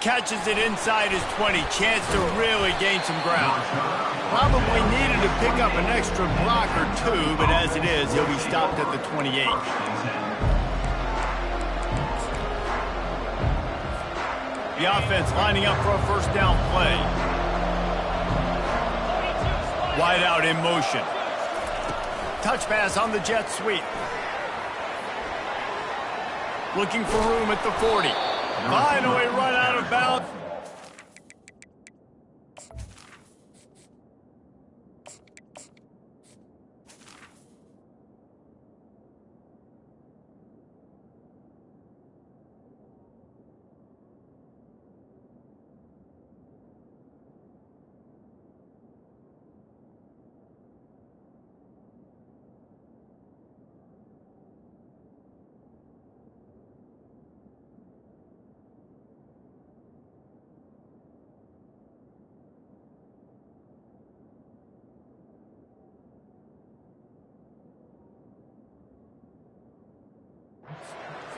catches it inside his 20. Chance to really gain some ground. Probably needed to pick up an extra block or two, but as it is, he'll be stopped at the 28. The offense lining up for a first down play. Wide out in motion. Touch pass on the jet sweep. Looking for room at the 40. Finally run out of bounds.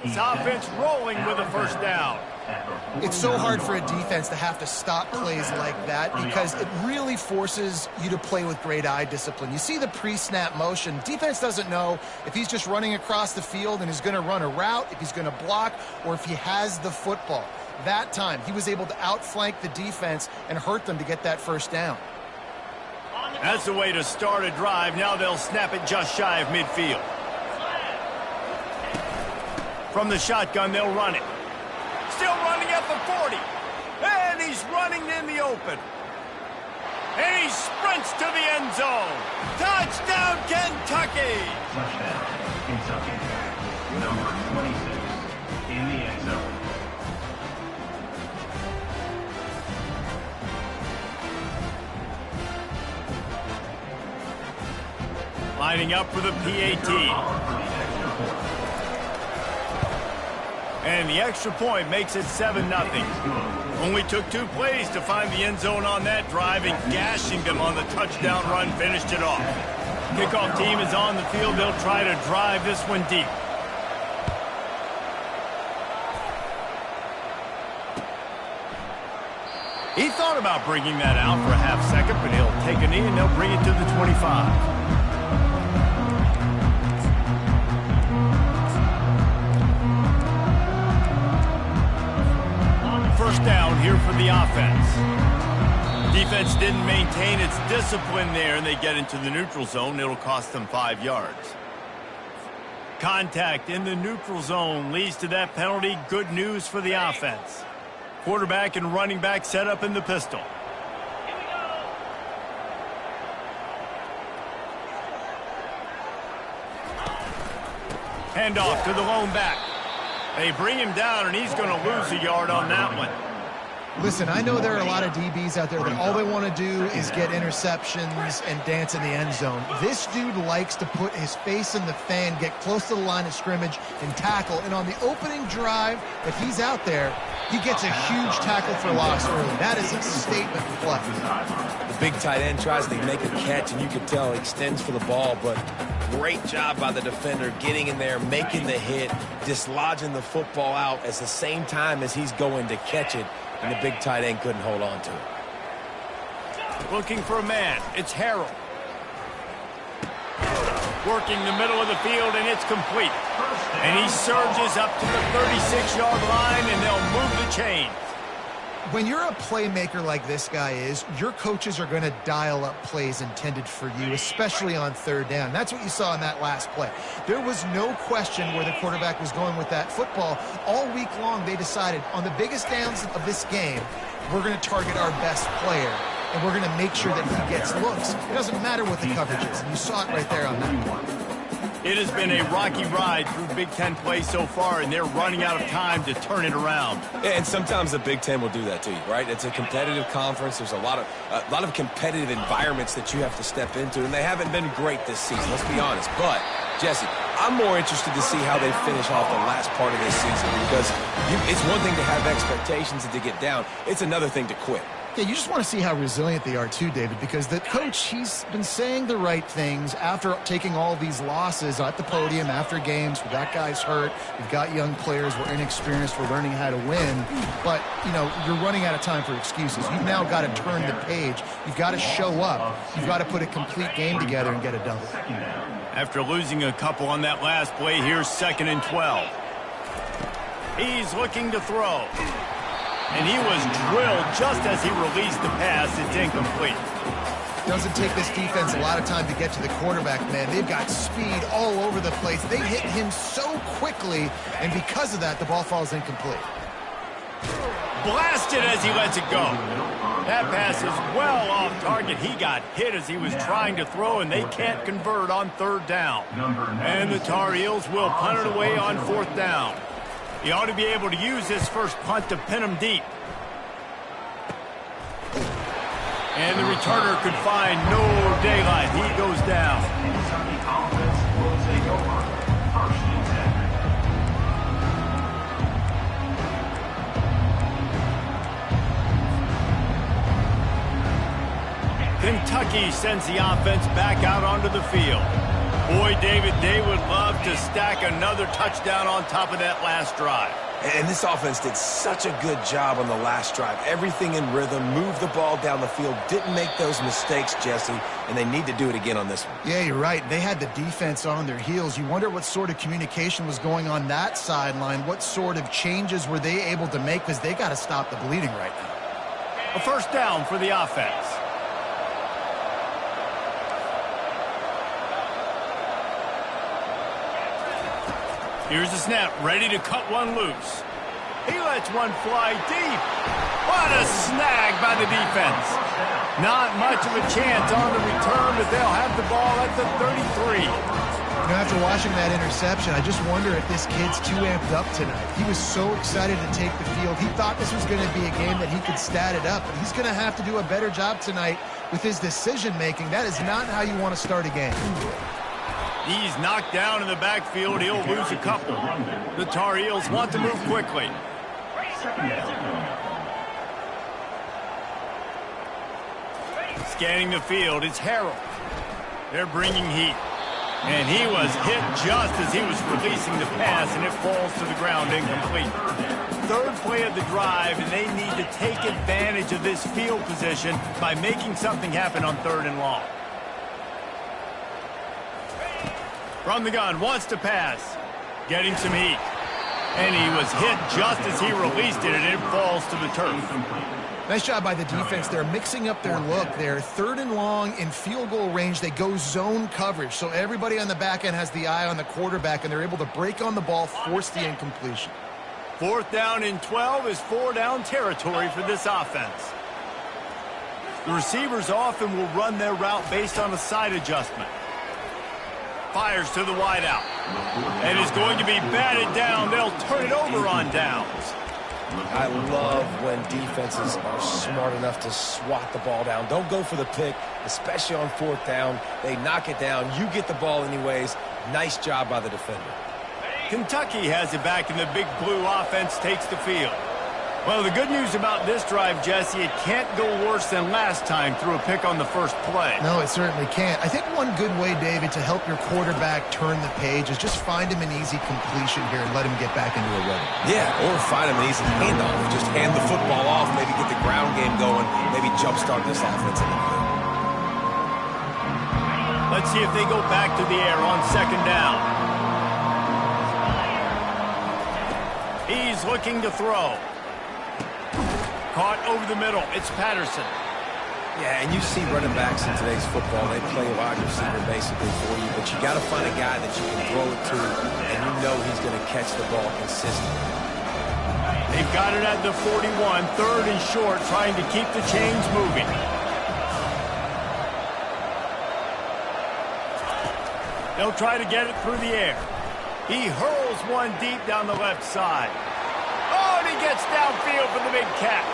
This offense rolling with a first down. It's so hard for a defense to have to stop plays like that because it really forces you to play with great eye discipline. You see the pre-snap motion. Defense doesn't know if he's just running across the field and is going to run a route, if he's going to block, or if he has the football. That time, he was able to outflank the defense and hurt them to get that first down. That's the way to start a drive. Now they'll snap it just shy of midfield. From the shotgun, they'll run it. Still running at the 40. And he's running in the open. And he sprints to the end zone. Touchdown, Kentucky! Touchdown, Kentucky. Number 26 in the end zone. Lining up for the PAT. And the extra point makes it 7-0. Only took 2 plays to find the end zone on that drive, and gashing them on the touchdown run finished it off. Kickoff team is on the field. They'll try to drive this one deep. He thought about bringing that out for a half second, but he'll take a knee and they'll bring it to the 25. First down here for the offense. Defense didn't maintain its discipline there, and they get into the neutral zone. It'll cost them 5 yards. Contact in the neutral zone leads to that penalty. Good news for the offense. Quarterback and running back set up in the pistol. Handoff to the lone back. They bring him down, and he's going to lose a yard on that one. Listen, I know there are a lot of DBs out there that all they want to do is get interceptions and dance in the end zone. This dude likes to put his face in the fan, get close to the line of scrimmage, and tackle. And on the opening drive that he's out there, he gets a huge tackle for loss early. That is a statement play. The big tight end tries to make a catch, and you can tell he extends for the ball, but great job by the defender getting in there, making the hit, dislodging the football out at the same time as he's going to catch it, and the big tight end couldn't hold on to it. Looking for a man. It's Harrell. Working the middle of the field, and it's complete. And he surges up to the 36-yard line, and they'll move the chains. When you're a playmaker like this guy is, your coaches are going to dial up plays intended for you, especially on third down. That's what you saw in that last play. There was no question where the quarterback was going with that football. All week long, they decided on the biggest downs of this game, we're going to target our best player, and we're going to make sure that he gets looks. It doesn't matter what the coverage is. And you saw it right there on that one. It has been a rocky ride through Big Ten play so far, and they're running out of time to turn it around. And sometimes the Big Ten will do that to you, right? It's a competitive conference. There's a lot of competitive environments that you have to step into, and they haven't been great this season, let's be honest. But, Jesse, I'm more interested to see how they finish off the last part of this season because it's one thing to have expectations and to get down. It's another thing to quit. Yeah, you just want to see how resilient they are too, David, because the coach, he's been saying the right things after taking all these losses at the podium after games. We've got guys hurt. We've got young players. We're inexperienced. We're learning how to win. But, you know, you're running out of time for excuses. You've now got to turn the page. You've got to show up. You've got to put a complete game together and get a double. After losing a couple on that last play, here's 2nd and 12. He's looking to throw. And he was drilled just as he released the pass. It's incomplete. Doesn't take this defense a lot of time to get to the quarterback, man. They've got speed all over the place. They hit him so quickly, and because of that, the ball falls incomplete. Blasted as he lets it go. That pass is well off target. He got hit as he was trying to throw, and they can't convert on 3rd down. And the Tar Heels will punt it away on 4th down. He ought to be able to use his first punt to pin him deep. And the returner could find no daylight. He goes down. Kentucky offense will take over. 1st and 10. Kentucky sends the offense back out onto the field. Boy, David, they would love to stack another touchdown on top of that last drive. And this offense did such a good job on the last drive. Everything in rhythm, moved the ball down the field, didn't make those mistakes, Jesse, and they need to do it again on this one. Yeah, you're right. They had the defense on their heels. You wonder what sort of communication was going on that sideline. What sort of changes were they able to make, because they got to stop the bleeding right now. A 1st down for the offense. Here's the snap, ready to cut one loose. He lets one fly deep. What a snag by the defense. Not much of a chance on the return, but they'll have the ball at the 33. You know, after watching that interception, I just wonder if this kid's too amped up tonight. He was so excited to take the field. He thought this was going to be a game that he could stat it up, but he's going to have to do a better job tonight with his decision-making. That is not how you want to start a game. He's knocked down in the backfield. He'll lose a couple. The Tar Heels want to move quickly. Scanning the field, it's Harold. They're bringing heat. And he was hit just as he was releasing the pass, and it falls to the ground incomplete. 3rd play of the drive, and they need to take advantage of this field position by making something happen on 3rd and long. From the gun, wants to pass. Getting some heat. And he was hit just as he released it, and it falls to the turf. Nice job by the defense. They're mixing up their look. They're 3rd and long in field goal range. They go zone coverage. So everybody on the back end has the eye on the quarterback, and they're able to break on the ball, force the incompletion. 4th down and 12 is 4-down territory for this offense. The receivers often will run their route based on a side adjustment. Fires to the wideout. And is going to be batted down. They'll turn it over on downs. I love when defenses are smart enough to swat the ball down. Don't go for the pick, especially on 4th down. They knock it down. You get the ball anyways. Nice job by the defender. Kentucky has it back, and the big blue offense takes the field. Well, the good news about this drive, Jesse, it can't go worse than last time through a pick on the first play. No, it certainly can't. I think one good way, David, to help your quarterback turn the page is just find him an easy completion here and let him get back into a rhythm. Yeah, or find him an easy handoff. Just hand the football off, maybe get the ground game going, maybe jumpstart this offense a little bit. Let's see if they go back to the air on 2nd down. He's looking to throw. Caught over the middle. It's Patterson. Yeah, and you see running backs in today's football, they play wide receiver basically for you, but you got to find a guy that you can throw it to, and you know he's going to catch the ball consistently. They've got it at the 41, 3rd and short, trying to keep the chains moving. They'll try to get it through the air. He hurls one deep down the left side. Oh, and he gets downfield for the big catch.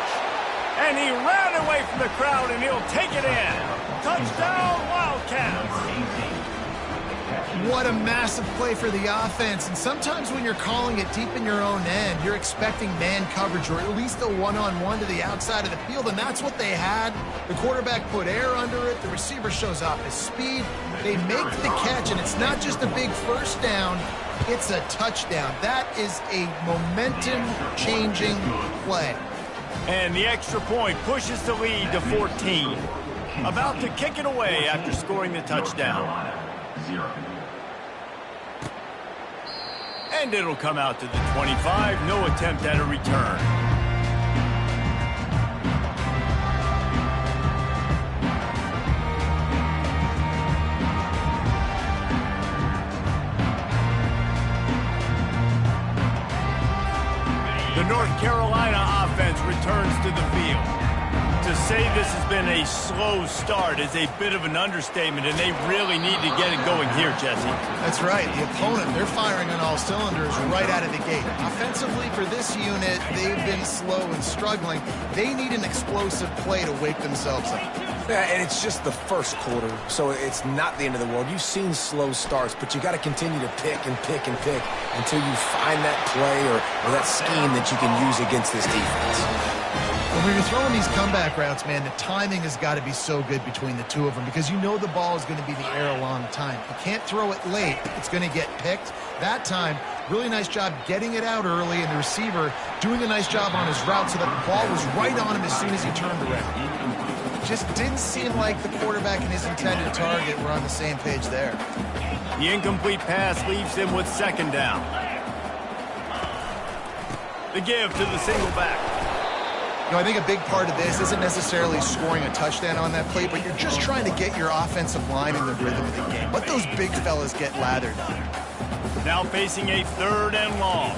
And he ran away from the crowd, and he'll take it in. Touchdown, Wildcats. What a massive play for the offense. And sometimes when you're calling it deep in your own end, you're expecting man coverage or at least a one-on-one to the outside of the field, and that's what they had. The quarterback put air under it. The receiver shows off his speed. They make the catch, and it's not just a big first down. It's a touchdown. That is a momentum-changing play. And the extra point pushes the lead to 14. About to kick it away after scoring the touchdown. 0. And it'll come out to the 25. No attempt at a return. The North Carolina offense returns to the field. To say this has been a slow start is a bit of an understatement, and they really need to get it going here, Jesse. That's right. The opponent, they're firing on all cylinders right out of the gate. Offensively, for this unit, they've been slow and struggling. They need an explosive play to wake themselves up. Yeah, and it's just the first quarter, so it's not the end of the world. You've seen slow starts, but you got to continue to pick and pick and pick until you find that play or that scheme that you can use against this defense. When you're throwing these comeback routes, man, the timing has got to be so good between the two of them because you know the ball is going to be in the air a long time. You can't throw it late. It's going to get picked. That time, really nice job getting it out early, and the receiver doing a nice job on his route so that the ball was right on him as soon as he turned around. Just didn't seem like the quarterback and his intended target were on the same page there. The incomplete pass leaves him with second down. The give to the single back. You know, I think a big part of this isn't necessarily scoring a touchdown on that play, but you're just trying to get your offensive line in the rhythm of the game. Let those big fellas get lathered on. Now facing a 3rd and long.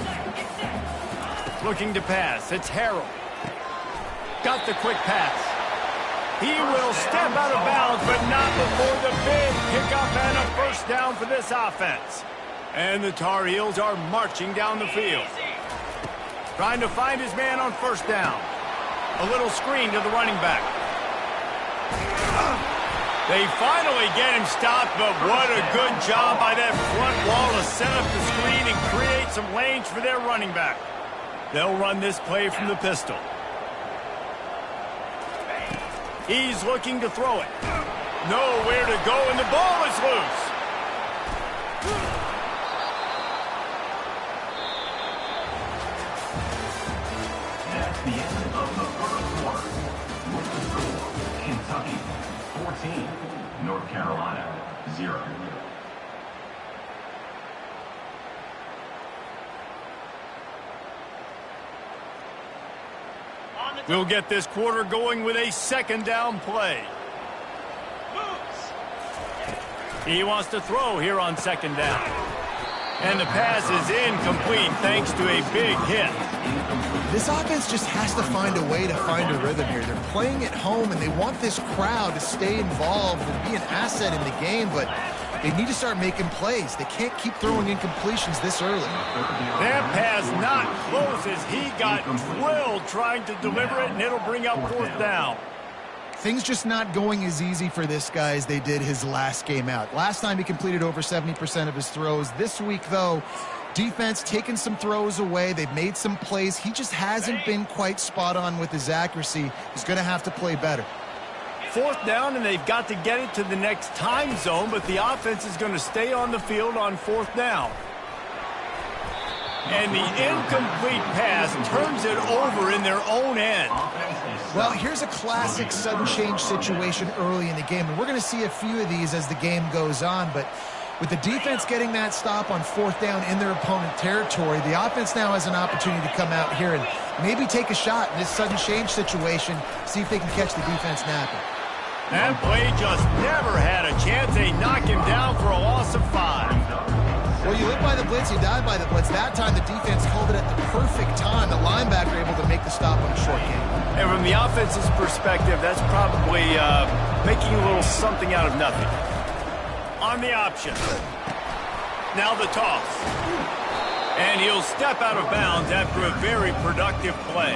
Looking to pass. It's Harrell. Got the quick pass. He will step out of bounds, but not before the big pickup and a first down for this offense. And the Tar Heels are marching down the field. Trying to find his man on first down. A little screen to the running back. They finally get him stopped, but what a good job by that front wall to set up the screen and create some lanes for their running back. They'll run this play from the pistol. He's looking to throw it. Nowhere to go, and the ball is loose. That's the end of the first quarter. With the score, Kentucky 14, North Carolina 0. We'll get this quarter going with a second down play. He wants to throw here on second down. And the pass is incomplete thanks to a big hit. This offense just has to find a way to find a rhythm here. They're playing at home, and they want this crowd to stay involved and be an asset in the game, but they need to start making plays. They can't keep throwing incompletions this early. That pass not close as he got drilled trying to deliver it, and it'll bring up 4th down. Things just not going as easy for this guy as they did his last game out. Last time he completed over 70% of his throws. This week, though, defense taking some throws away. They've made some plays. He just hasn't been quite spot on with his accuracy. He's going to have to play better. 4th down, and they've got to get it to the next time zone, but the offense is going to stay on the field on 4th down. And the incomplete pass turns it over in their own end. Well, here's a classic sudden change situation early in the game, and we're going to see a few of these as the game goes on, but with the defense getting that stop on 4th down in their opponent territory, the offense now has an opportunity to come out here and maybe take a shot in this sudden change situation, see if they can catch the defense napping. That play just never had a chance. They knock him down for a loss of 5. Well, you live by the blitz, you die by the blitz. That time the defense called it at the perfect time. The linebacker able to make the stop on a short game. And from the offense's perspective, that's probably making a little something out of nothing. On the option. Now the toss. And he'll step out of bounds after a very productive play.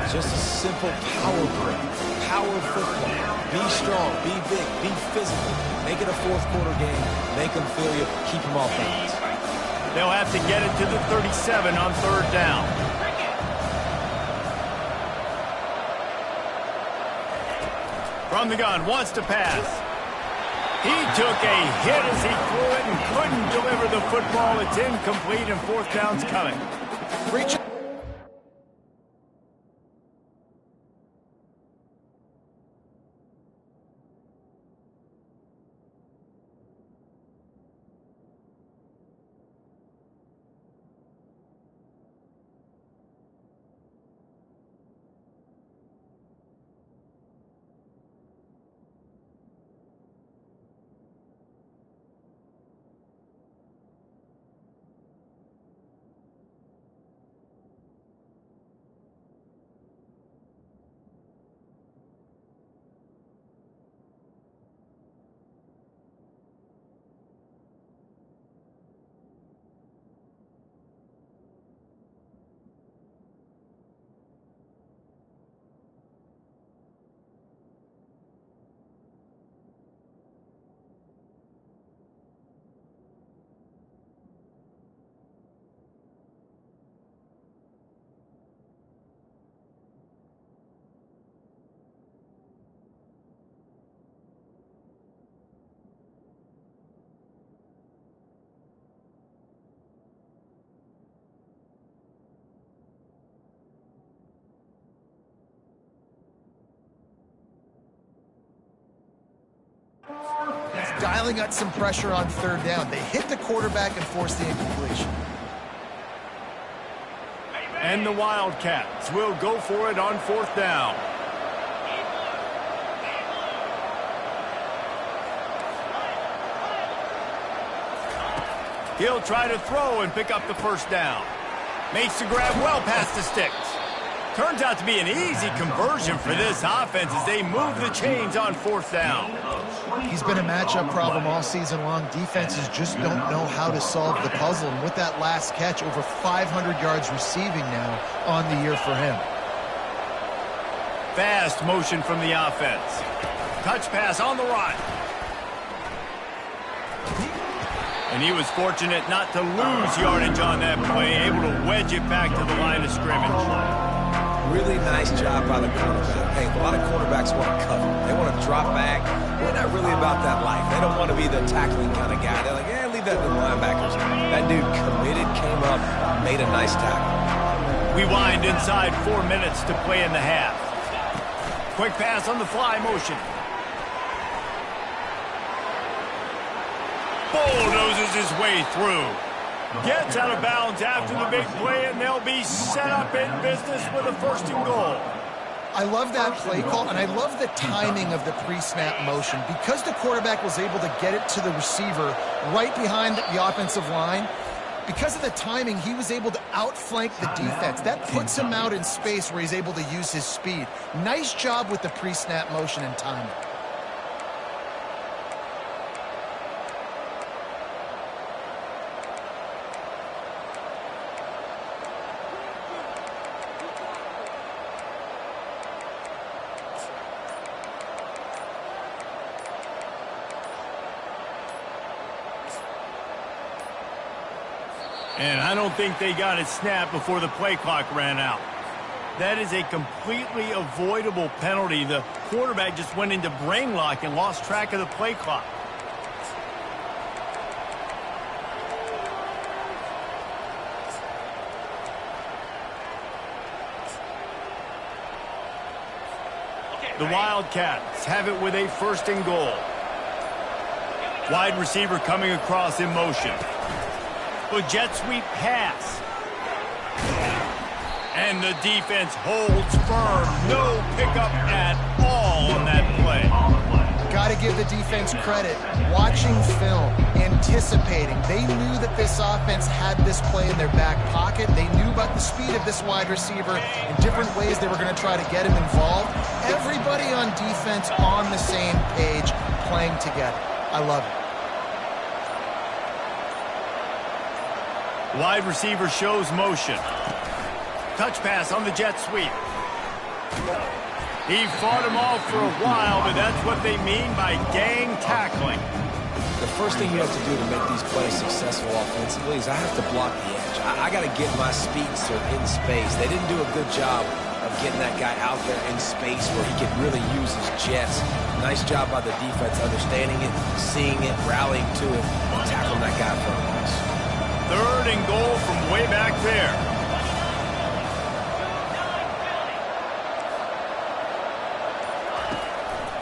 Just a simple power play. Power football. Be strong, be big, be physical. Make it a 4th quarter game. Make make them feel you, keep them off balance. They'll have to get it to the 37 on third down. From the gun, wants to pass. He took a hit as he threw it and couldn't deliver the football. It's incomplete and fourth down's coming. Reach. Dialing out some pressure on third down. They hit the quarterback and forced the incompletion. And the Wildcats will go for it on fourth down. He'll try to throw and pick up the first down. Makes the grab well past the sticks. Turns out to be an easy conversion for this offense as they move the chains on fourth down. He's been a matchup problem all season long. Defenses just don't know how to solve the puzzle. And with that last catch, over 500 yards receiving now on the year for him. Fast motion from the offense. Touch pass on the run. And he was fortunate not to lose yardage on that play, able to wedge it back to the line of scrimmage. Really nice job by the quarterback. Hey, a lot of quarterbacks want to cover. They want to drop back. We're not really about that life. They don't want to be the tackling kind of guy. They're like, yeah, leave that to the linebackers. That dude committed, came up, made a nice tackle. We wind inside 4 minutes to play in the half. Quick pass on the fly motion. Bulldozes his way through. Gets out of bounds after the big play, and they'll be set up in business with a first and goal. I love that play call, and I love the timing of the pre-snap motion. Because the quarterback was able to get it to the receiver right behind the offensive line, because of the timing, he was able to outflank the defense. That puts him out in space where he's able to use his speed. Nice job with the pre-snap motion and timing. And I don't think they got it snapped before the play clock ran out. That is a completely avoidable penalty. The quarterback just went into brain lock and lost track of the play clock. The Wildcats have it with a first and goal. Wide receiver coming across in motion. A jet sweep pass. And the defense holds firm. No pickup at all on that play. Got to give the defense credit. Watching film, anticipating. They knew that this offense had this play in their back pocket. They knew about the speed of this wide receiver in different ways they were going to try to get him involved. Everybody on defense on the same page, playing together. I love it. Wide receiver shows motion. Touch pass on the jet sweep. He fought him off for a while, but that's what they mean by gang tackling. the first thing you have to do to make these plays successful offensively is I have to block the edge. I got to get my speedster in space. They didn't do a good job of getting that guy out there in space where he could really use his jets. Nice job by the defense understanding it, seeing it, rallying to it, and tackling that guy for a loss. 3rd and goal from way back there.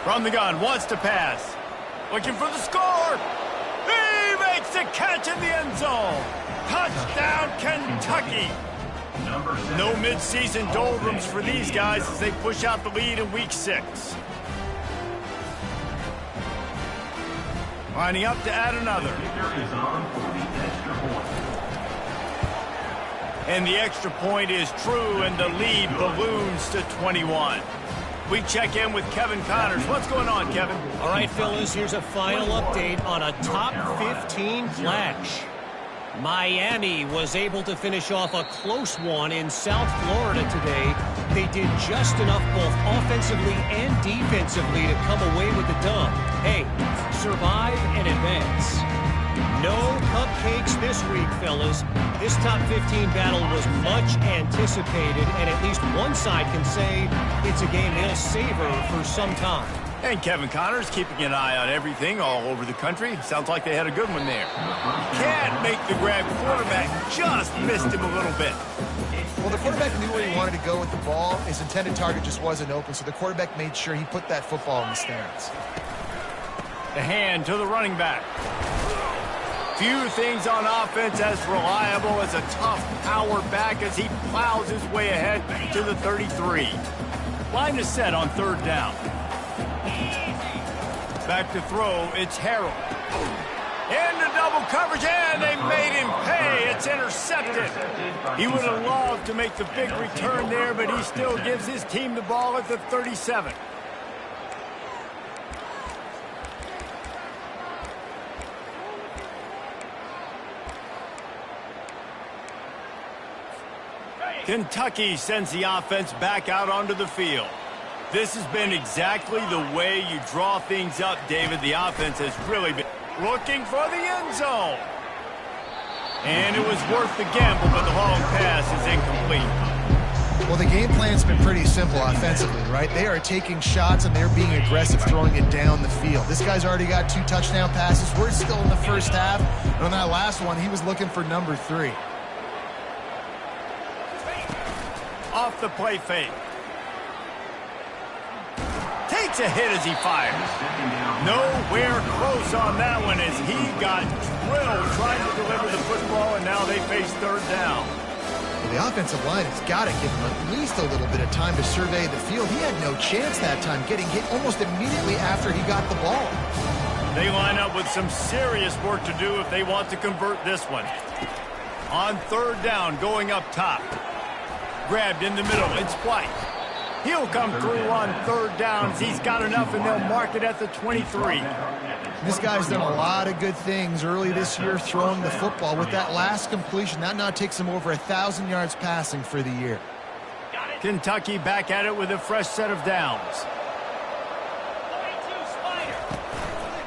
From the gun, wants to pass. Looking for the score. He makes the catch in the end zone. Touchdown, Kentucky. No mid-season doldrums for these guys as they push out the lead in week 6. Lining up to add another. And the extra point is true, and the lead balloons to 21. We check in with Kevin Connors. What's going on, Kevin? All right, fellas, here's a final update on a top 15 flash. Miami was able to finish off a close one in South Florida today. They did just enough both offensively and defensively to come away with the dub. Hey, survive and advance. No cupcakes this week, fellas. This top 15 battle was much anticipated, and at least one side can say it's a game they'll savor for some time. And Kevin Connors keeping an eye on everything all over the country. Sounds like they had a good one there. Can't make the grab. Quarterback just missed him a little bit. Well, the quarterback knew where he wanted to go with the ball. His intended target just wasn't open, so the quarterback made sure he put that football in the stands. The hand to the running back. Few things on offense as reliable as a tough power back as he plows his way ahead to the 33. Line is set on 3rd down. Back to throw, it's Harrell. Into double coverage, and they made him pay. It's intercepted. He would have loved to make the big return there, but he still gives his team the ball at the 37. Kentucky sends the offense back out onto the field. This has been exactly the way you draw things up, David. The offense has really been looking for the end zone. And it was worth the gamble, but the long pass is incomplete. Well, the game plan's been pretty simple offensively, right? They are taking shots, and they're being aggressive, throwing it down the field. This guy's already got 2 touchdown passes. We're still in the first half. And on that last one, he was looking for number 3. Off the play fake. Takes a hit as he fires. Nowhere close on that one as he got drilled trying to deliver the football, and now they face 3rd down. Well, the offensive line has got to give him at least a little bit of time to survey the field. He had no chance that time, getting hit almost immediately after he got the ball. They line up with some serious work to do if they want to convert this one. On 3rd down, going up top. Grabbed in the middle, it's White. He'll come through on 3rd downs. He's got enough, and they'll mark it at the 23. This guy's done a lot of good things early this year throwing the football. With that last completion, that now takes him over 1,000 yards passing for the year. Kentucky back at it with a fresh set of downs.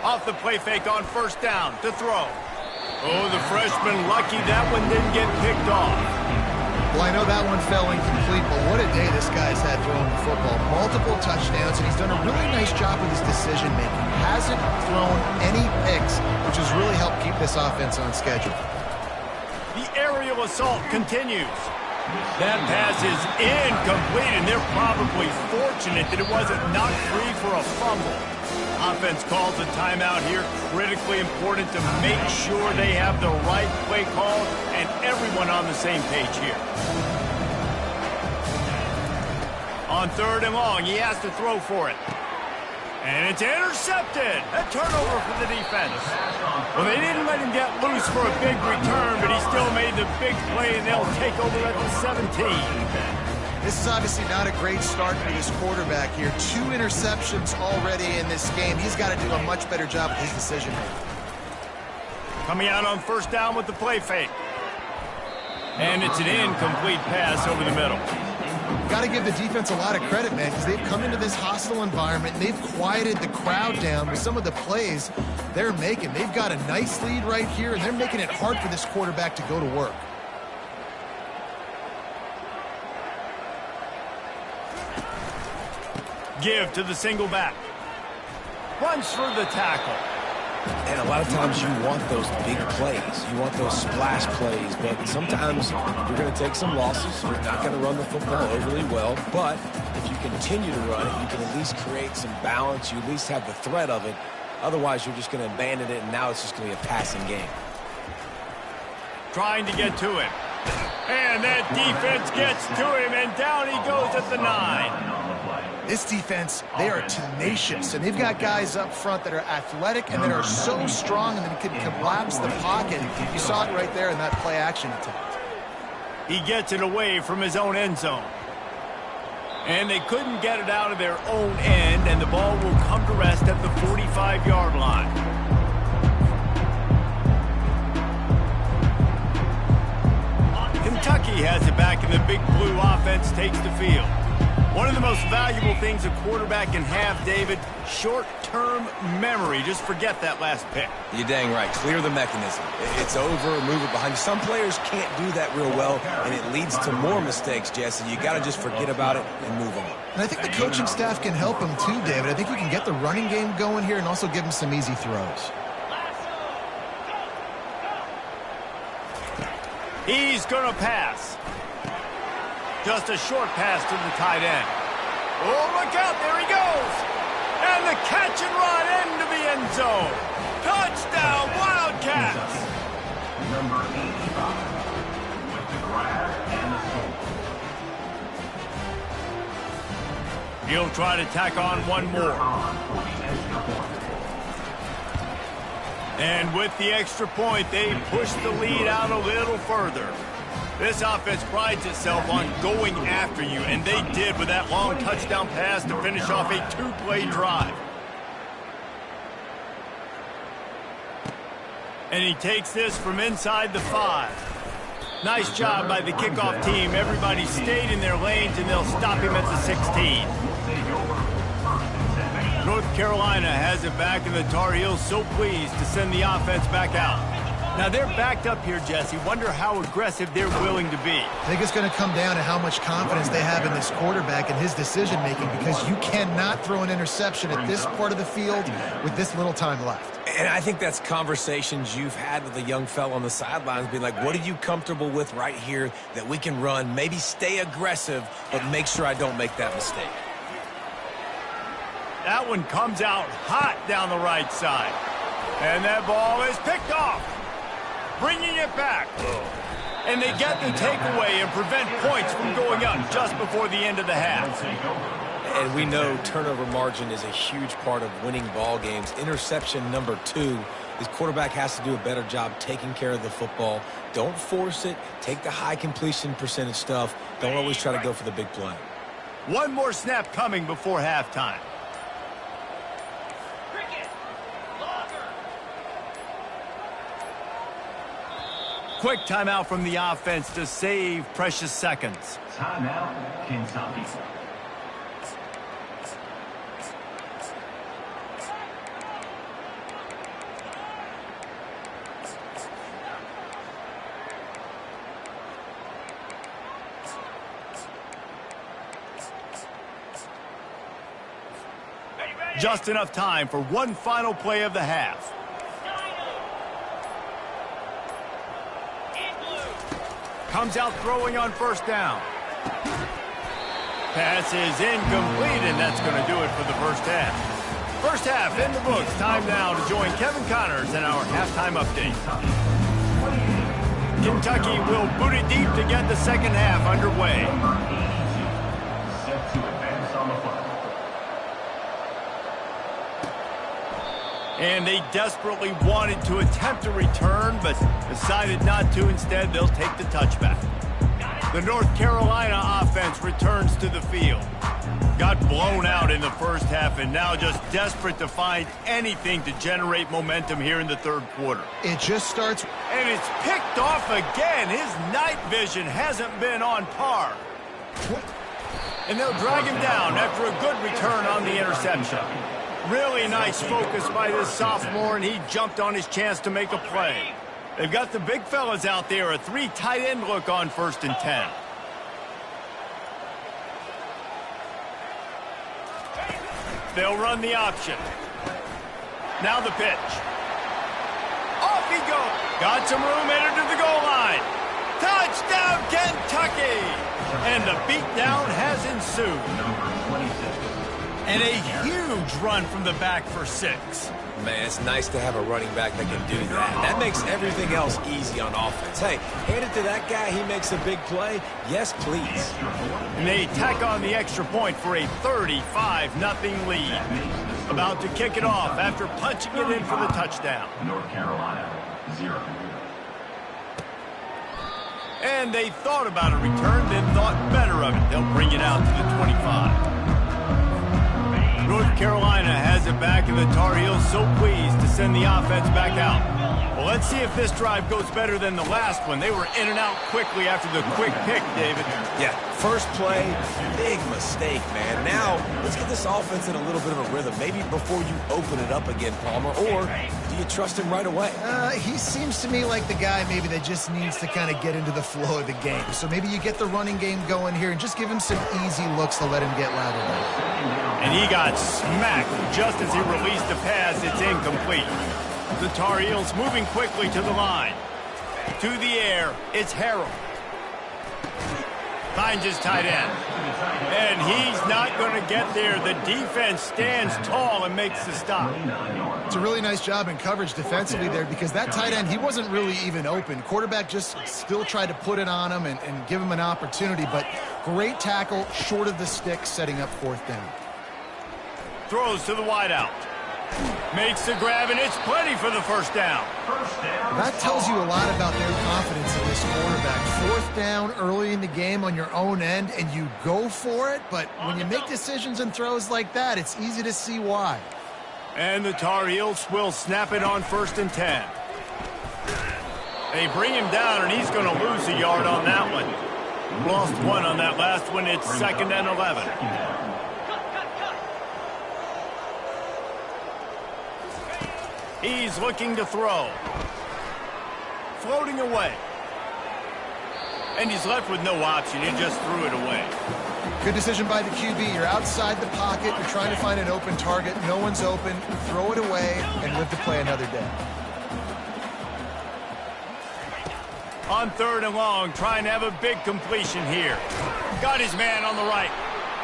Off the play fake on 1st down to throw. Oh, the freshman lucky that one didn't get picked off. Well, I know that one fell incomplete, but what a day this guy's had throwing the football. Multiple touchdowns, and he's done a really nice job with his decision-making. Hasn't thrown any picks, which has really helped keep this offense on schedule. The aerial assault continues. That pass is incomplete, and they're probably fortunate that it wasn't knocked free for a fumble. Offense calls a timeout here. Critically important to make sure they have the right play call and everyone on the same page here. On 3rd and long, he has to throw for it. And it's intercepted. A turnover for the defense. Well, they didn't let him get loose for a big return, but he still made the big play, and they'll take over at the 17. This is obviously not a great start for this quarterback here. 2 interceptions already in this game. He's got to do a much better job with his decision-making. Coming out on 1st down with the play fake. And it's an incomplete pass over the middle. got to give the defense a lot of credit, man, because they've come into this hostile environment, and they've quieted the crowd down with some of the plays they're making. They've got a nice lead right here, and they're making it hard for this quarterback to go to work. Give to the single back. Runs through the tackle. And a lot of times you want those big plays. You want those splash plays. But sometimes you're going to take some losses. You're not going to run the football overly well. But if you continue to run it, you can at least create some balance. You at least have the threat of it. Otherwise, you're just going to abandon it, and now it's just going to be a passing game. Trying to get to it. And that defense gets to him, and down he goes at the 9. This defense, they are tenacious, and they've got guys up front that are athletic and that are so strong and that can collapse the pocket. You saw it right there in that play-action attempt. He gets it away from his own end zone. And they couldn't get it out of their own end, and the ball will come to rest at the 45-yard line. Kentucky has it back, and the Big Blue offense takes the field. One of the most valuable things a quarterback can have, David, short-term memory. Just forget that last pick. You're dang right. Clear the mechanism. It's over, move it behind you. Some players can't do that real well, and it leads to more mistakes, Jesse. You got to just forget about it and move on. And I think the coaching staff can help him too, David. I think you can get the running game going here and also give him some easy throws. He's going to pass. Just a short pass to the tight end. Oh, look out, there he goes. And the catch and run into the end zone. Touchdown, Wildcats. Number 85 with the grab and the score. He'll try to tack on one more. And with the extra point, they push the lead out a little further. This offense prides itself on going after you, and they did with that long touchdown pass to finish off a two-play drive. And he takes this from inside the 5. Nice job by the kickoff team. Everybody stayed in their lanes, and they'll stop him at the 16. North Carolina has it back, and the Tar Heels so pleased to send the offense back out. Now, they're backed up here, Jesse. Wonder how aggressive they're willing to be. I think it's going to come down to how much confidence they have in this quarterback and his decision-making, because you cannot throw an interception at this part of the field with this little time left. And I think that's conversations you've had with a young fellow on the sidelines, being like, what are you comfortable with right here that we can run? Maybe stay aggressive, but make sure I don't make that mistake. That one comes out hot down the right side. And that ball is picked off. Bringing it back. And they get the takeaway and prevent points from going up just before the end of the half. And we know turnover margin is a huge part of winning ball games. Interception number 2. His quarterback has to do a better job taking care of the football. Don't force it. Take the high completion percentage stuff. Don't always try to go for the big play. One more snap coming before halftime. Quick timeout from the offense to save precious seconds. Timeout, Kentucky. Just enough time for one final play of the half. Comes out throwing on first down. Pass is incomplete, and that's going to do it for the first half. First half in the books. Time now to join Kevin Connors in our halftime update. Kentucky will boot it deep to get the second half underway. Set to advance on the fly. And they desperately wanted to attempt a return, but decided not to. Instead, they'll take the touchback. The North Carolina offense returns to the field. Got blown out in the first half, and now just desperate to find anything to generate momentum here in the third quarter. It just starts. And it's picked off again. His night vision hasn't been on par. And they'll drag him down after a good return on the interception. Really nice focus by this sophomore, and he jumped on his chance to make a play. They've got the big fellas out there, a 3 tight end look on 1st and 10. They'll run the option. Now the pitch. Off he goes. Got some room, headed to the goal line. Touchdown, Kentucky! And the beatdown has ensued. And a huge run from the back for 6. Man, it's nice to have a running back that can do that. That makes everything else easy on offense. Hey, hand it to that guy, he makes a big play. Yes, please. And they tack on the extra point for a 35-0 lead. About to kick it off after punching it in for the touchdown. North Carolina, 0. And they thought about a return, then thought better of it. They'll bring it out to the 25. North Carolina has it back, and the Tar Heels so pleased to send the offense back out. Well, let's see if this drive goes better than the last one. They were in and out quickly after the quick pick, David. Yeah, first play, big mistake, man. Now, let's get this offense in a little bit of a rhythm. Maybe before you open it up again, Palmer, or do you trust him right away? He seems to me like the guy maybe that just needs to kind of get into the flow of the game. So maybe you get the running game going here and just give him some easy looks to let him get lateral. And he got smacked just as he released the pass. It's incomplete. The Tar Heels moving quickly to the line. To the air, it's Harrell. Finds his tight end. And he's not going to get there. The defense stands tall and makes the stop. It's a really nice job in coverage defensively there, because that tight end, he wasn't really even open. Quarterback just still tried to put it on him and give him an opportunity, but great tackle short of the stick, setting up 4th down. Throws to the wideout. Makes the grab, and it's plenty for the 1st down. That tells you a lot about their confidence in this quarterback. 4th down early in the game on your own end, and you go for it, but when you make decisions and throws like that, it's easy to see why. And the Tar Heels will snap it on 1st and 10. They bring him down, and he's going to lose a yard on that one. Lost 1 on that last one. It's 2nd and 11. He's looking to throw. Floating away. And he's left with no option. He just threw it away. Good decision by the QB. You're outside the pocket. You're trying to find an open target. No one's open. Throw it away and live to play another day. On 3rd and long, trying to have a big completion here. Got his man on the right.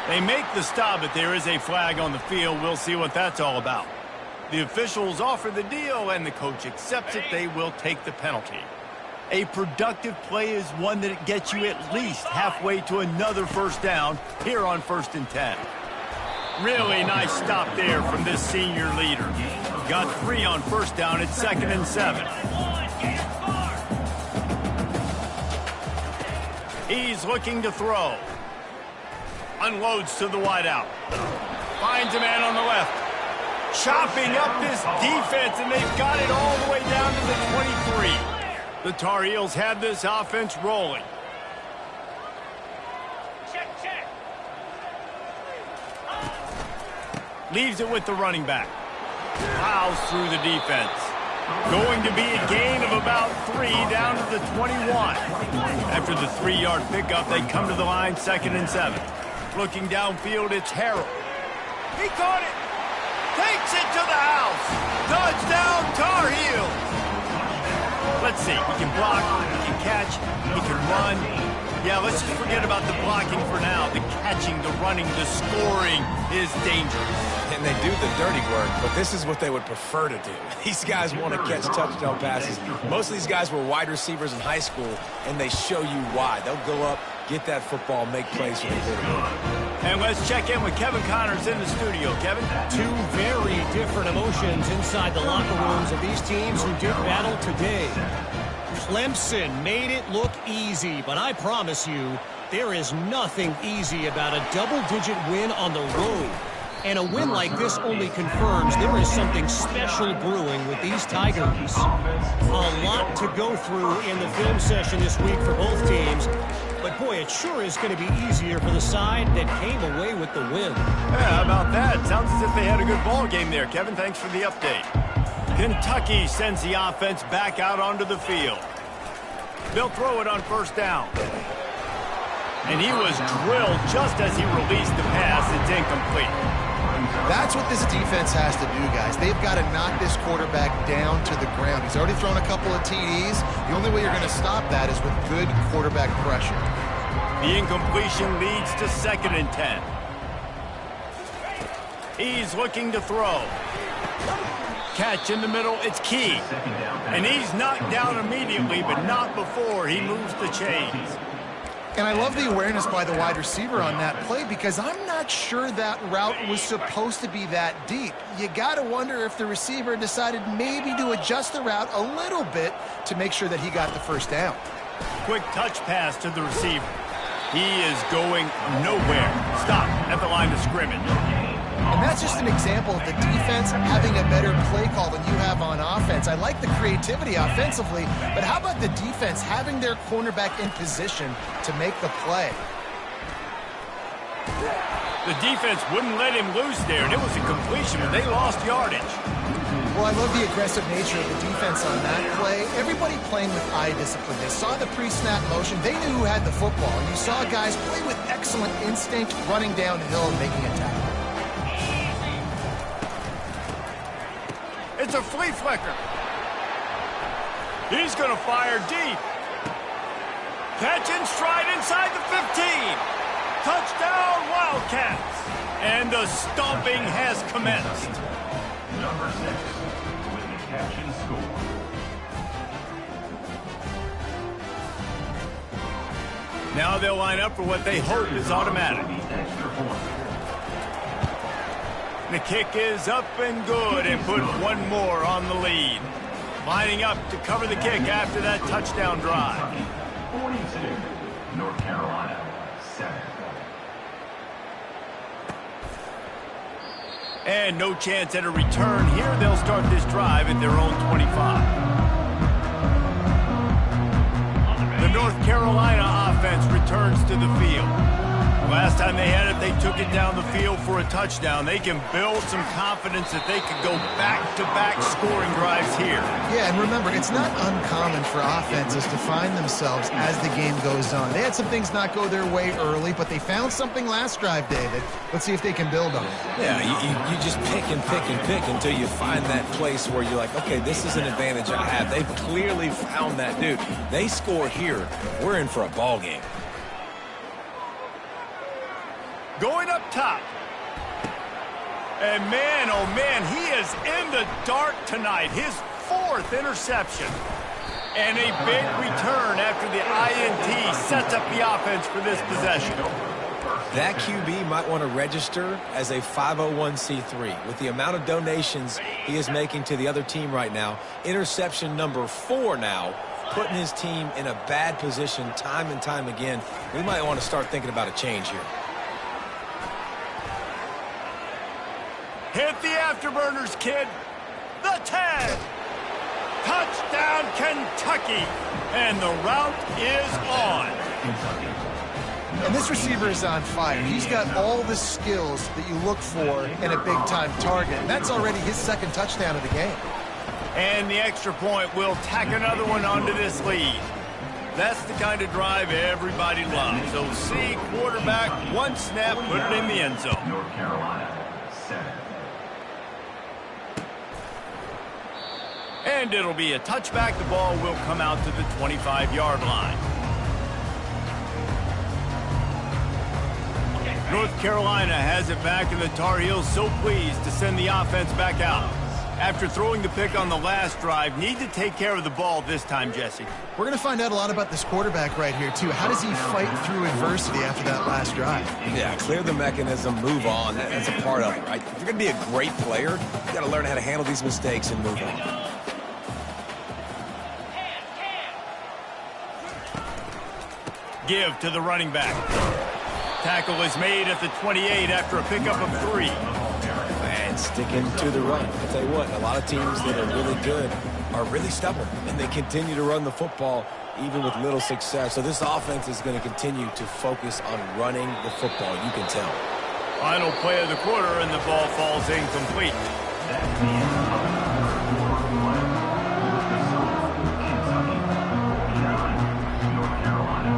They make the stop, but there is a flag on the field. We'll see what that's all about. The officials offer the deal, and the coach accepts it. They will take the penalty. A productive play is one that gets you at least halfway to another 1st down here on 1st and 10. Really nice stop there from this senior leader. Got 3 on 1st down. It's 2nd and 7. He's looking to throw. Unloads to the wideout. Finds a man on the left. Chopping up this defense, and they've got it all the way down to the 23. The Tar Heels have this offense rolling. Check. Leaves it with the running back. Plows through the defense. Going to be a gain of about 3 down to the 21. After the 3-yard pickup, they come to the line, 2nd and 7. Looking downfield, it's Harrell. He caught it. Takes it to the house. Touchdown, Tar Heels. Let's see. He can block, he can catch, he can run. Yeah, let's just forget about the blocking for now. The catching, the running, the scoring is dangerous. And they do the dirty work, but this is what they would prefer to do. These guys want to catch touchdown passes. Most of these guys were wide receivers in high school, and they show you why. They'll go up, get that football, make plays for the quarterback. And let's check in with Kevin Connors in the studio. Kevin? 2 very different emotions inside the locker rooms of these teams who did battle today. Clemson made it look easy, but I promise you, there is nothing easy about a double-digit win on the road. And a win like this only confirms there is something special brewing with these Tigers. A lot to go through in the film session this week for both teams. but boy, it sure is going to be easier for the side that came away with the win. Yeah, how about that? Sounds as if they had a good ball game there, Kevin. Thanks for the update. Kentucky sends the offense back out onto the field. They'll throw it on first down. And he was drilled just as he released the pass. It's incomplete. That's what this defense has to do, guys. They've got to knock this quarterback down to the ground. He's already thrown a couple of TDs. The only way you're going to stop that is with good quarterback pressure. The incompletion leads to 2nd and 10. He's looking to throw. Catch in the middle, it's key. And he's knocked down immediately, but not before he moves the chains. And I love the awareness by the wide receiver on that play because I'm not sure that route was supposed to be that deep. You got to wonder if the receiver decided maybe to adjust the route a little bit to make sure that he got the first down. Quick touch pass to the receiver. He is going nowhere. Stop at the line of scrimmage. And that's just an example of the defense having a better play call than you have on offense. I like the creativity offensively, but how about the defense having their cornerback in position to make the play? The defense wouldn't let him loose there, and it was a completion, but they lost yardage. Well, I love the aggressive nature of the defense on that play. Everybody playing with eye discipline. They saw the pre-snap motion. They knew who had the football. And you saw guys play with excellent instinct, running downhill and making a tackle. It's a flea flicker. He's going to fire deep. Catch in stride inside the 15. Touchdown, Wildcats. And the stomping has commenced. Number 6 with the catch and score. Now they'll line up for what they hope is automatic. Extra point. The kick is up and good and put one more on the lead. Lining up to cover the kick after that touchdown drive. 42, North Carolina, 7. And no chance at a return here. They'll start this drive at their own 25. The North Carolina offense returns to the field. Last time they had it, they took it down the field for a touchdown. They can build some confidence that they could go back-to-back scoring drives here. Yeah, and remember, it's not uncommon for offenses to find themselves as the game goes on. They had some things not go their way early, but they found something last drive, David. Let's see if they can build on it. Yeah, you just pick and pick and pick until you find that place where you're like, okay, this is an advantage I have. They've clearly found that dude. They score here. We're in for a ball game. Going up top. And man, oh man, he is in the dark tonight. His 4th interception. And a big return after the INT sets up the offense for this possession. That QB might want to register as a 501c3. With the amount of donations he is making to the other team right now, interception number 4 now, putting his team in a bad position time and time again. We might want to start thinking about a change here. Hit the afterburners, kid. The 10. Touchdown, Kentucky. And the route is on. And this receiver is on fire. He's got all the skills that you look for in a big-time target. And that's already his 2nd touchdown of the game. And the extra point will tack another one onto this lead. That's the kind of drive everybody loves. So see quarterback, one snap, put it in the end zone. North Carolina, 7. And it'll be a touchback. The ball will come out to the 25-yard line. North Carolina has it back, and the Tar Heels so pleased to send the offense back out. After throwing the pick on the last drive, need to take care of the ball this time, Jesse. We're going to find out a lot about this quarterback right here, too. How does he fight through adversity after that last drive? Yeah, clear the mechanism, move on. That's a part of it, right? If you're going to be a great player, you got to learn how to handle these mistakes and move on. Give to the running back. Tackle is made at the 28 after a pickup of 3. And sticking to the run. I'll tell you what, a lot of teams that are really good are really stubborn, and they continue to run the football even with little success. So this offense is going to continue to focus on running the football, you can tell. Final play of the quarter, and the ball falls incomplete. That's the end of the third quarter. The score, Kentucky 49, North Carolina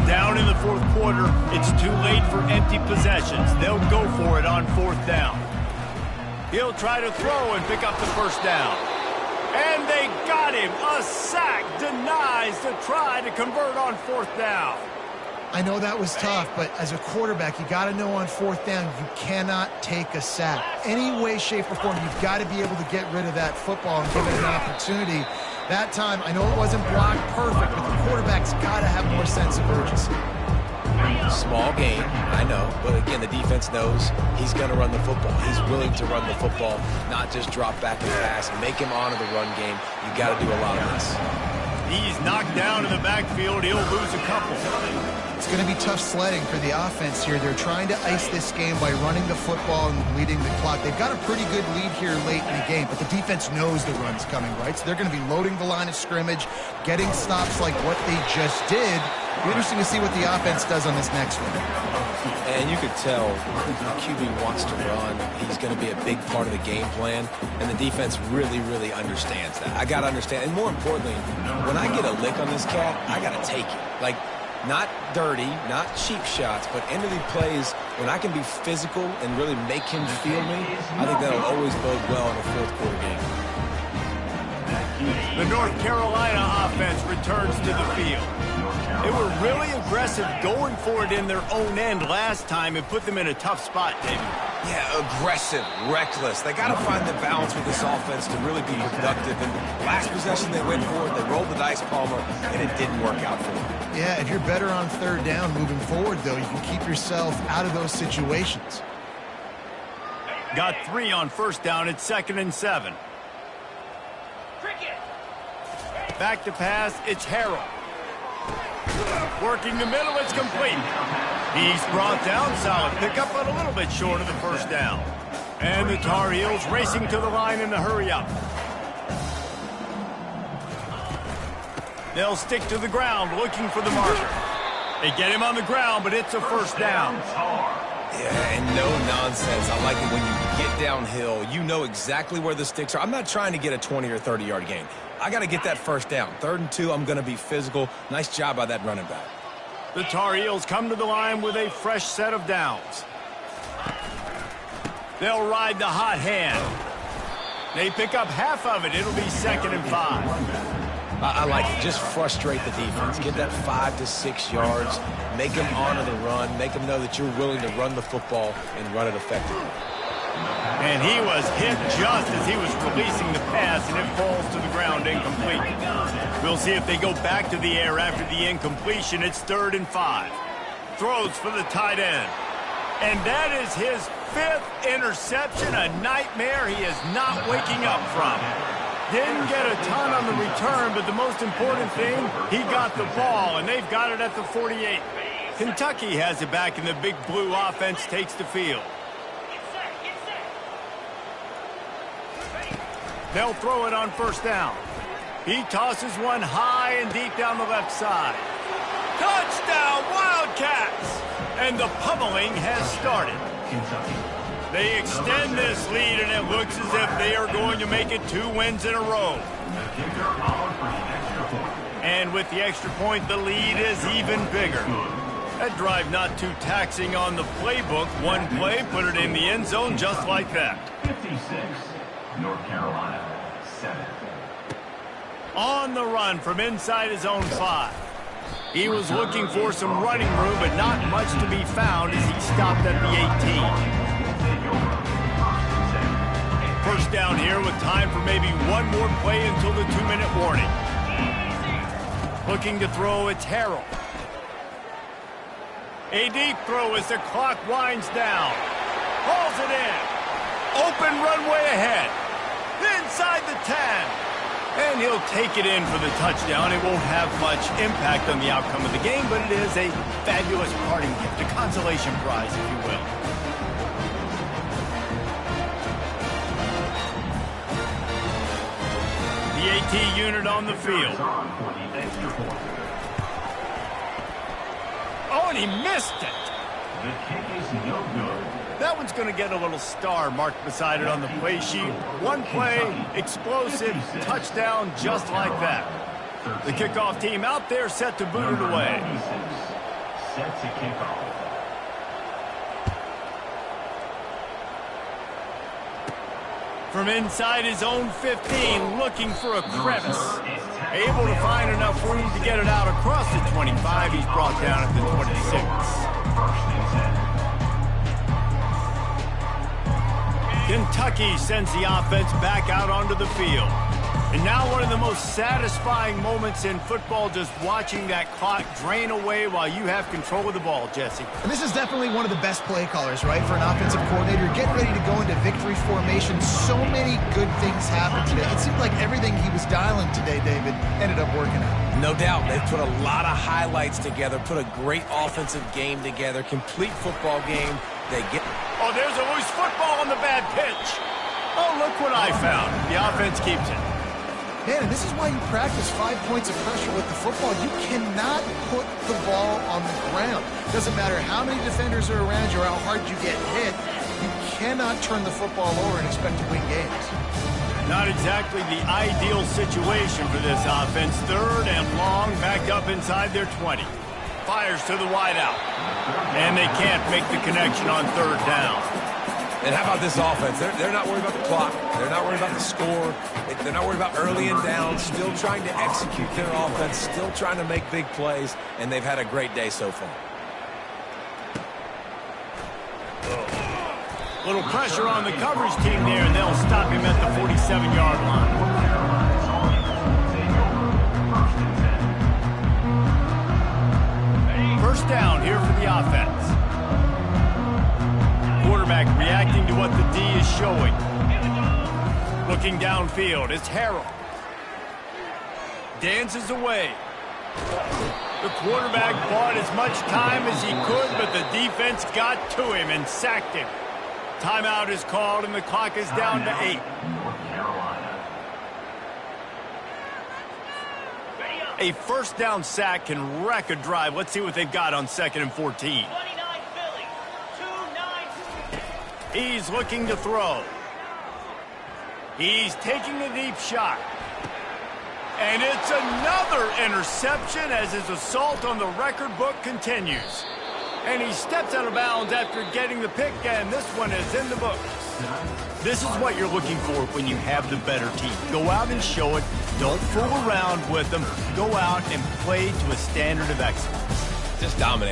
7. Down in the fourth quarter, it's too late for empty possessions. They'll go for it on fourth down. He'll try to throw and pick up the first down. And they got him. A sack denies the try to convert on fourth down. I know that was tough, but as a quarterback, you got to know on fourth down, you cannot take a sack. Any way, shape, or form, you've got to be able to get rid of that football and give it an opportunity. That time, I know it wasn't blocked perfect, but the quarterback's got to have more sense of urgency. Small game, I know, but again, the defense knows he's going to run the football. He's willing to run the football, not just drop back and pass and make him honor the run game. You got to do a lot of this. He's knocked down in the backfield. He'll lose a couple. It's going to be tough sledding for the offense here. They're trying to ice this game by running the football and leading the clock. They've got a pretty good lead here late in the game, but the defense knows the run's coming, right? So they're going to be loading the line of scrimmage, getting stops like what they just did. It'll be interesting to see what the offense does on this next one. And you could tell the QB wants to run. He's going to be a big part of the game plan, and the defense really, really understands that. I got to understand, and more importantly, when I get a lick on this cat, I got to take it. Like, not dirty, not cheap shots, but end of the plays, when I can be physical and really make him feel me, I think that'll always bode well in a fourth quarter game. The North Carolina offense returns to the field. They were really aggressive going for it in their own end last time and put them in a tough spot, David. Yeah, aggressive, reckless. They got to find the balance with this offense to really be productive. And last possession they went for it, they rolled the dice, Palmer, and it didn't work out for them. Yeah, if you're better on third down moving forward, though, you can keep yourself out of those situations. Got 3 on first down. It's 2nd and 7. Back to pass. It's Harrell. Working the middle. It's complete. He's brought down. Solid pickup, but a little bit short of the first down. And the Tar Heels racing to the line in a hurry-up. They'll stick to the ground looking for the marker. They get him on the ground, but it's a first down. Yeah, and no nonsense. I like it when you get downhill. You know exactly where the sticks are. I'm not trying to get a 20 or 30-yard gain. I got to get that first down. 3rd and 2, I'm going to be physical. Nice job by that running back. The Tar Heels come to the line with a fresh set of downs. They'll ride the hot hand. They pick up half of it. It'll be 2nd and 5. I like it. Just frustrate the defense. Get that 5 to 6 yards. Make them honor the run. Make them know that you're willing to run the football and run it effectively. And he was hit just as he was releasing the pass, and it falls to the ground incomplete. We'll see if they go back to the air after the incompletion. It's 3rd and 5. Throws for the tight end. And that is his 5th interception, a nightmare he is not waking up from. Didn't get a ton on the return, but the most important thing, he got the ball, and they've got it at the 48. Kentucky has it back, and the big blue offense takes the field. They'll throw it on first down. He tosses one high and deep down the left side. Touchdown, Wildcats! And the pummeling has started. They extend this lead, and it looks as if they are going to make it 2 wins in a row. And with the extra point, the lead is even bigger. That drive not too taxing on the playbook. One play, put it in the end zone just like that. 56, North Carolina, 7. On the run from inside his own 5. He was looking for some running room, but not much to be found as he stopped at the 18. First down here with time for maybe one more play until the 2-minute warning. Looking to throw, it's Harrell. A deep throw as the clock winds down. Hauls it in. Open runway ahead. Inside the 10. And he'll take it in for the touchdown. It won't have much impact on the outcome of the game, but it is a fabulous parting gift, a consolation prize, if you will. The AT unit on the field. Oh, and he missed it. The kick is no good. That one's going to get a little star marked beside it on the play sheet. One play, explosive, touchdown, just like that. The kickoff team out there set to boot it away. Set to kick off. From inside his own 15, looking for a crevice. Able to find enough room to get it out across the 25. He's brought down at the 26. Kentucky sends the offense back out onto the field. And now one of the most satisfying moments in football, just watching that clock drain away while you have control of the ball, Jesse. And this is definitely one of the best play callers, right, for an offensive coordinator. Getting ready to go into victory formation. So many good things happened today. It seemed like everything he was dialing today, David, ended up working out. No doubt. They've put a lot of highlights together, put a great offensive game together, complete football game. They get... Oh, there's a loose football on the bad pitch. Oh, look what I found. The offense keeps it. Man, and this is why you practice 5 points of pressure with the football. You cannot put the ball on the ground. Doesn't matter how many defenders are around you or how hard you get hit. You cannot turn the football over and expect to win games. Not exactly the ideal situation for this offense. Third and long, back up inside their 20. Fires to the wideout. And they can't make the connection on third down. And how about this offense? They're not worried about the clock. They're not worried about the score. They're not worried about early and down. Still trying to execute their offense. Still trying to make big plays. And they've had a great day so far. Little pressure on the coverage team there, and they'll stop him at the 47-yard line. First down here for the offense. Quarterback reacting to what the D is showing. Looking downfield, it's Harrell. Dances away. The quarterback bought as much time as he could, but the defense got to him and sacked him. Timeout is called, and the clock is down to 8. A first down sack can wreck a drive. Let's see what they've got on 2nd and 14. He's looking to throw. He's taking a deep shot. And it's another interception as his assault on the record book continues. And he steps out of bounds after getting the pick, and this one is in the books. This is what you're looking for when you have the better team. Go out and show it. Don't fool around with them. Go out and play to a standard of excellence. Just dominate.